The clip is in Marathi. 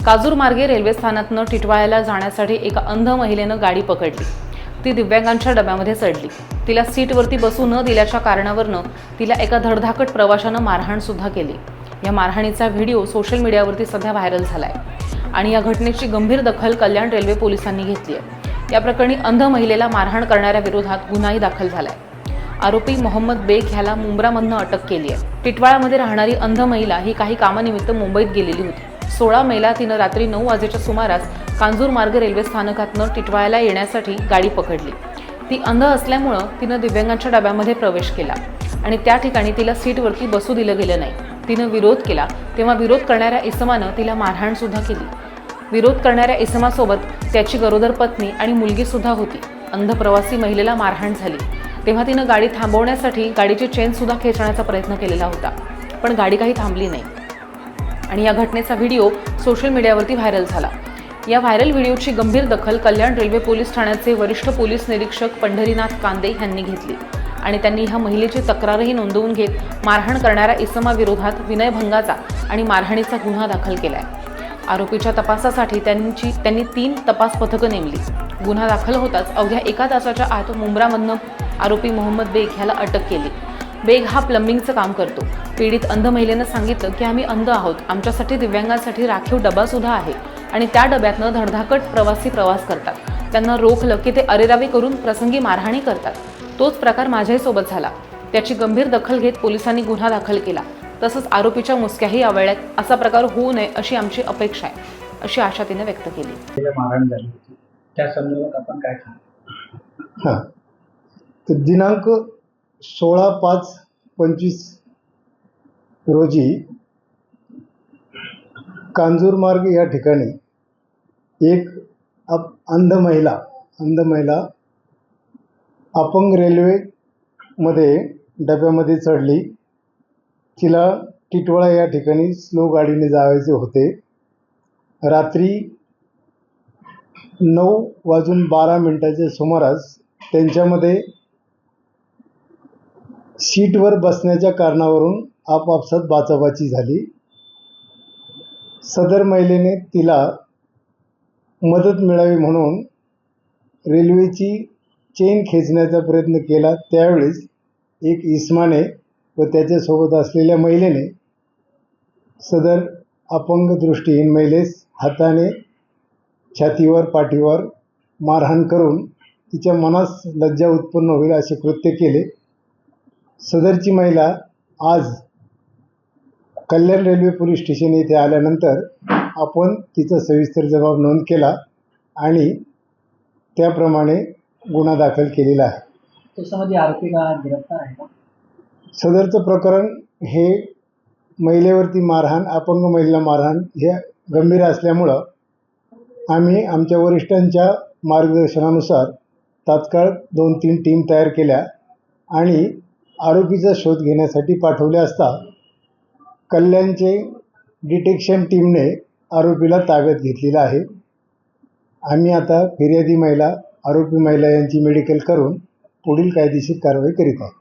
काजूर मार्गे रेल्वे स्थानकातनं टिटवाळ्याला जाण्यासाठी एका अंध महिलेनं गाडी पकडली। ती दिव्यांगांच्या डब्यामध्ये चढली। तिला सीटवरती बसू न दिल्याच्या कारणावरून तिला एका धडधाकट प्रवाशानं मारहाण सुद्धा केली। या मारहाणीचा व्हिडिओ सोशल मीडियावरती सध्या व्हायरल झालाय आणि या घटनेची गंभीर दखल कल्याण रेल्वे पोलिसांनी घेतली आहे। या प्रकरणी अंध महिलेला मारहाण करणाऱ्या विरोधात गुन्हाही दाखल झालाय। आरोपी मोहम्मद बेग ह्याला मुंब्रामधनं अटक केली आहे। टिटवाळ्यामध्ये राहणारी अंध महिला ही काही कामानिमित्त मुंबईत गेलेली होती। 16 मेला तिनं रात्री 9 वाजेच्या सुमारास कांजूर मार्ग रेल्वे स्थानकातनं टिटवाळ्याला येण्यासाठी गाडी पकडली। ती अंध असल्यामुळे तिनं दिव्यांगांच्या डब्यामध्ये प्रवेश केला आणि त्या ठिकाणी तिला सीटवरती बसू दिलं गेलं नाही। तिनं विरोध केला तेव्हा विरोध करणाऱ्या इसमानं तिला मारहाण सुद्धा केली। विरोध करणाऱ्या इसमासोबत त्याची गरोदर पत्नी आणि मुलगी सुद्धा होती। अंध प्रवासी महिलेला मारहाण झाली तेव्हा तिनं गाडी थांबवण्यासाठी गाडीची चेन सुद्धा खेचण्याचा प्रयत्न केलेला होता, पण गाडी काही थांबली नाही आणि या घटनेचा व्हिडिओ सोशल मीडियावरती व्हायरल झाला। या व्हायरल व्हिडिओची गंभीर दखल कल्याण रेल्वे पोलीस ठाण्याचे वरिष्ठ पोलीस निरीक्षक पंढरीनाथ कांदे यांनी घेतली आणि त्यांनी ह्या महिलेची तक्रारही नोंदवून घेत मारहाण करणाऱ्या इसमाविरोधात विनयभंगाचा आणि मारहाणीचा गुन्हा दाखल केलाय। आरोपीच्या तपासासाठी त्यांनी 3 तपास पथकं नेमली। गुन्हा दाखल होताच अवघ्या 1 तासाच्या आत मुंब्रामधनं आरोपी मोहम्मद बेग ह्याला अटक केली। बेग हा प्लंबिंगचं काम करतो। पीडित अंध महिलेनं सांगितलं की आम्ही अंध आहोत, आमच्यासाठी दिव्यांगांसाठी राखीव डबा सुद्धा आहे आणि त्या डब्यातनं धडधाकट प्रवासी प्रवास करतात। त्यांना रोखलं की ते अरेरावी करून प्रसंगी मारहाणी करतात। तोच प्रकार माझ्याही सोबत झाला। त्याची गंभीर दखल घेत पोलिसांनी गुन्हा दाखल केला। तसंच आरोपीच्या मुसक्याही आवळल्यात। असा प्रकार होऊ नये अशी आमची अपेक्षा आहे, अशी आशा तिने व्यक्त केली। मारहाण झाली होती त्या संदर्भात आपण काय सांगू? तर दिनांक 16/5/25 रोजी कांजूर मार्ग या ठिकाणी एक अंध महिला अपंग रेल्वेमध्ये डब्यामध्ये चढली। तिला टिटवाळा या ठिकाणी स्लो गाडीने जायचे होते। रात्री 9:12 सुमारास त्यांच्यामध्ये सीटवर बसण्याच्या कारणावरून आपापसात बाचाबाची झाली। सदर महिलेने तिला मदत मिळावी म्हणून रेल्वेची चेन खेचण्याचा प्रयत्न केला। त्यावेळेस एक इसमाने व त्याच्यासोबत असलेल्या महिलेने सदर अपंग दृष्टीहीन महिलेस हाताने छातीवर पाठीवर मारहाण करून तिच्या मनास लज्जा उत्पन्न होईल असे कृत्य केले। सदरची महिला आज कल्याण रेल्वे पोलीस स्टेशन येथे आल्यानंतर आपण तिचा सविस्तर जबाब नोंद केला आणि त्याप्रमाणे गुन्हा दाखल केलेला आहे। त्याच्यामध्ये आरोपी गिरफ्तार आहे का? सदरचं प्रकरण हे महिलेवरती मारहाण, अपंग महिलेला मारहाण हे गंभीर असल्यामुळं आम्ही आमच्या वरिष्ठांच्या मार्गदर्शनानुसार तात्काळ 2-3 टीम तयार केल्या आणि आरोपीचा शोध घेण्यासाठी पाठवले असता कल्याणचे डिटेक्शन टीमने आरोपीला ताब्यात घेतलेला आहे। आम्ही आता फिर्यादी महिला, आरोपी महिला यांची मेडिकल करून पुढील कायदेशीर कारवाई करीत आहोत।